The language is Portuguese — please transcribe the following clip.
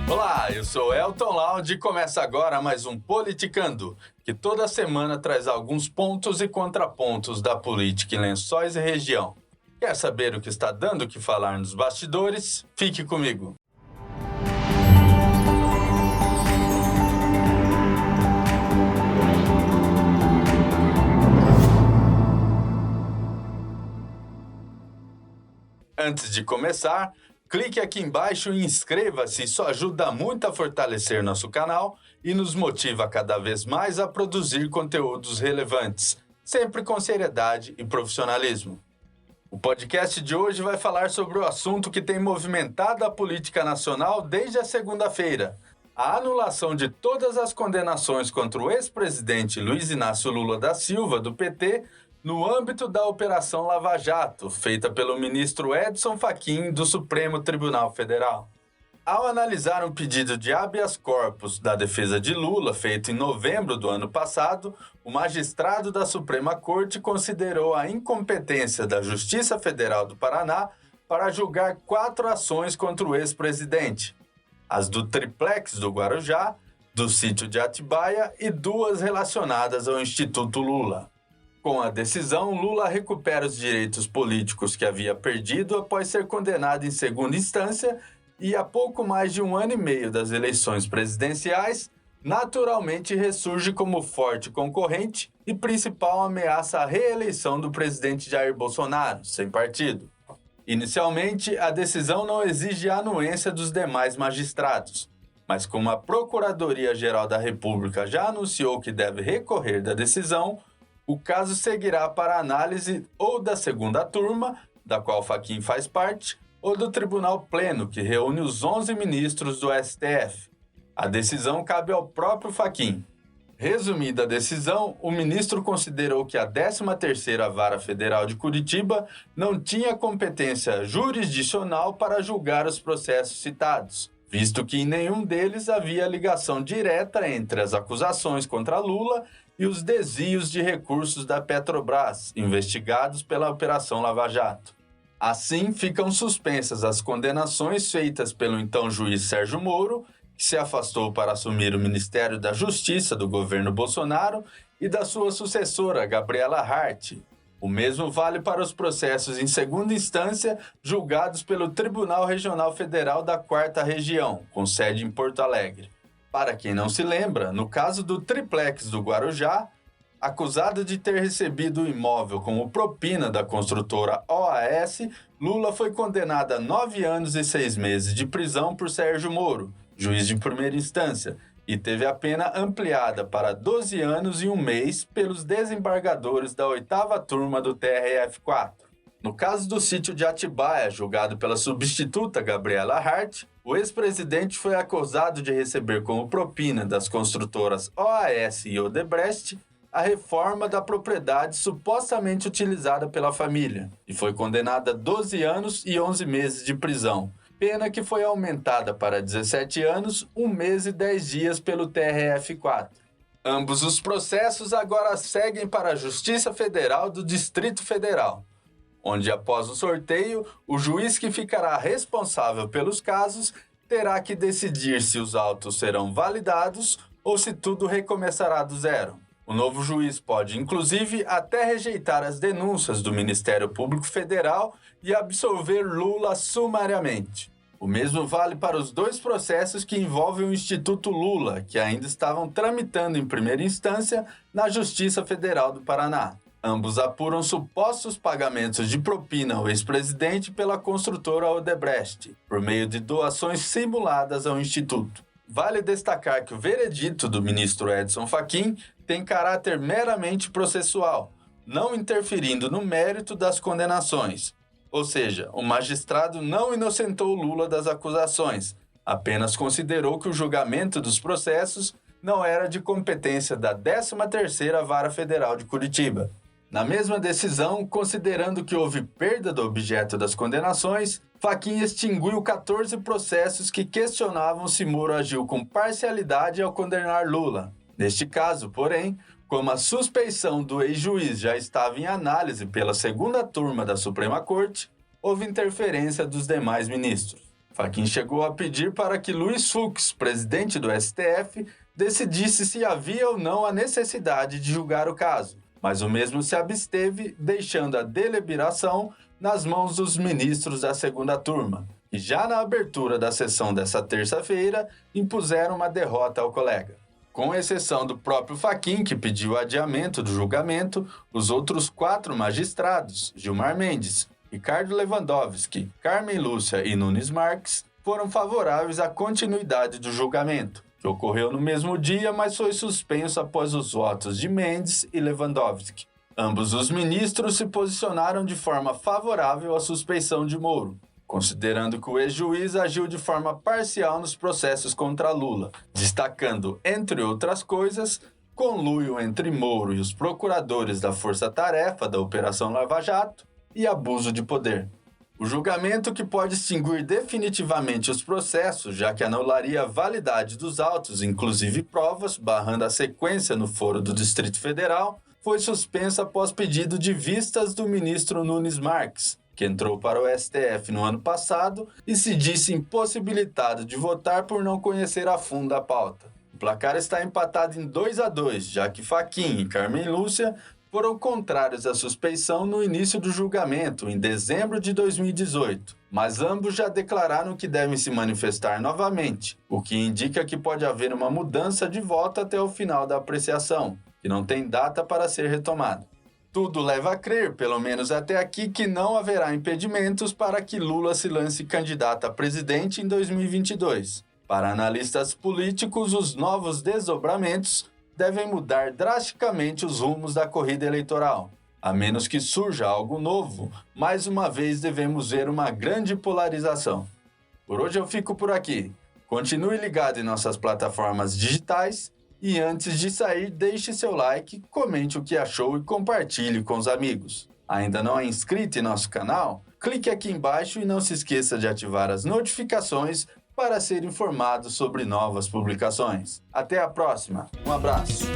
Olá, eu sou Elton Laude e começa agora mais um Politicando, que toda semana traz alguns pontos e contrapontos da política em Lençóis e região. Quer saber o que está dando o que falar nos bastidores? Fique comigo. Antes de começar, clique aqui embaixo e inscreva-se, isso ajuda muito a fortalecer nosso canal e nos motiva cada vez mais a produzir conteúdos relevantes, sempre com seriedade e profissionalismo. O podcast de hoje vai falar sobre o assunto que tem movimentado a política nacional desde a segunda-feira: a anulação de todas as condenações contra o ex-presidente Luiz Inácio Lula da Silva, do PT, no âmbito da Operação Lava Jato, feita pelo ministro Edson Fachin, do Supremo Tribunal Federal. Ao analisar um pedido de habeas corpus da defesa de Lula, feito em novembro do ano passado, o magistrado da Suprema Corte considerou a incompetência da Justiça Federal do Paraná para julgar 4 ações contra o ex-presidente: as do triplex do Guarujá, do sítio de Atibaia e 2 relacionadas ao Instituto Lula. Com a decisão, Lula recupera os direitos políticos que havia perdido após ser condenado em segunda instância e, há pouco mais de 1 ano e meio das eleições presidenciais, naturalmente ressurge como forte concorrente e principal ameaça à reeleição do presidente Jair Bolsonaro, sem partido. Inicialmente, a decisão não exige a anuência dos demais magistrados, mas como a Procuradoria-Geral da República já anunciou que deve recorrer da decisão, o caso seguirá para análise ou da segunda turma, da qual Fachin faz parte, ou do Tribunal Pleno, que reúne os 11 ministros do STF. A decisão cabe ao próprio Fachin. Resumida a decisão, o ministro considerou que a 13ª Vara Federal de Curitiba não tinha competência jurisdicional para julgar os processos citados, visto que em nenhum deles havia ligação direta entre as acusações contra Lula e os desvios de recursos da Petrobras, investigados pela Operação Lava Jato. Assim, ficam suspensas as condenações feitas pelo então juiz Sérgio Moro, que se afastou para assumir o Ministério da Justiça do governo Bolsonaro, e da sua sucessora, Gabriela Hart. O mesmo vale para os processos em segunda instância julgados pelo Tribunal Regional Federal da 4ª Região, com sede em Porto Alegre. Para quem não se lembra, no caso do triplex do Guarujá, acusado de ter recebido o imóvel como propina da construtora OAS, Lula foi condenado a 9 anos e 6 meses de prisão por Sérgio Moro, juiz de primeira instância, e teve a pena ampliada para 12 anos e 1 mês pelos desembargadores da 8ª turma do TRF4. No caso do sítio de Atibaia, julgado pela substituta Gabriela Hart, o ex-presidente foi acusado de receber como propina das construtoras OAS e Odebrecht a reforma da propriedade supostamente utilizada pela família, e foi condenado a 12 anos e 11 meses de prisão, pena que foi aumentada para 17 anos, 1 mês e 10 dias pelo TRF4. Ambos os processos agora seguem para a Justiça Federal do Distrito Federal, onde, após o sorteio, o juiz que ficará responsável pelos casos terá que decidir se os autos serão validados ou se tudo recomeçará do zero. O novo juiz pode, inclusive, até rejeitar as denúncias do Ministério Público Federal e absolver Lula sumariamente. O mesmo vale para os 2 processos que envolvem o Instituto Lula, que ainda estavam tramitando em primeira instância na Justiça Federal do Paraná. Ambos apuram supostos pagamentos de propina ao ex-presidente pela construtora Odebrecht, por meio de doações simuladas ao Instituto. Vale destacar que o veredito do ministro Edson Fachin tem caráter meramente processual, não interferindo no mérito das condenações. Ou seja, o magistrado não inocentou Lula das acusações, apenas considerou que o julgamento dos processos não era de competência da 13ª Vara Federal de Curitiba. Na mesma decisão, considerando que houve perda do objeto das condenações, Fachin extinguiu 14 processos que questionavam se Moro agiu com parcialidade ao condenar Lula. Neste caso, porém, como a suspeição do ex-juiz já estava em análise pela segunda turma da Suprema Corte, houve interferência dos demais ministros. Fachin chegou a pedir para que Luiz Fux, presidente do STF, decidisse se havia ou não a necessidade de julgar o caso, mas o mesmo se absteve, deixando a deliberação nas mãos dos ministros da segunda turma, que já na abertura da sessão dessa terça-feira impuseram uma derrota ao colega. Com exceção do próprio Fachin, que pediu o adiamento do julgamento, os outros 4 magistrados, Gilmar Mendes, Ricardo Lewandowski, Carmen Lúcia e Nunes Marques, foram favoráveis à continuidade do julgamento, que ocorreu no mesmo dia, mas foi suspenso após os votos de Mendes e Lewandowski. Ambos os ministros se posicionaram de forma favorável à suspeição de Moro, considerando que o ex-juiz agiu de forma parcial nos processos contra Lula, destacando, entre outras coisas, conluio entre Moro e os procuradores da Força Tarefa da Operação Lava Jato e abuso de poder. O julgamento, que pode extinguir definitivamente os processos, já que anularia a validade dos autos, inclusive provas, barrando a sequência no foro do Distrito Federal, foi suspenso após pedido de vistas do ministro Nunes Marques, que entrou para o STF no ano passado e se disse impossibilitado de votar por não conhecer a fundo a pauta. O placar está empatado em 2-2, já que Fachin e Carmen Lúcia foram contrários à suspeição no início do julgamento, em dezembro de 2018, mas ambos já declararam que devem se manifestar novamente, o que indica que pode haver uma mudança de voto até o final da apreciação, que não tem data para ser retomada. Tudo leva a crer, pelo menos até aqui, que não haverá impedimentos para que Lula se lance candidato a presidente em 2022. Para analistas políticos, os novos desdobramentos devem mudar drasticamente os rumos da corrida eleitoral. A menos que surja algo novo, mais uma vez devemos ver uma grande polarização. Por hoje eu fico por aqui. Continue ligado em nossas plataformas digitais e antes de sair, deixe seu like, comente o que achou e compartilhe com os amigos. Ainda não é inscrito em nosso canal? Clique aqui embaixo e não se esqueça de ativar as notificações para ser informado sobre novas publicações. Até a próxima. Um abraço.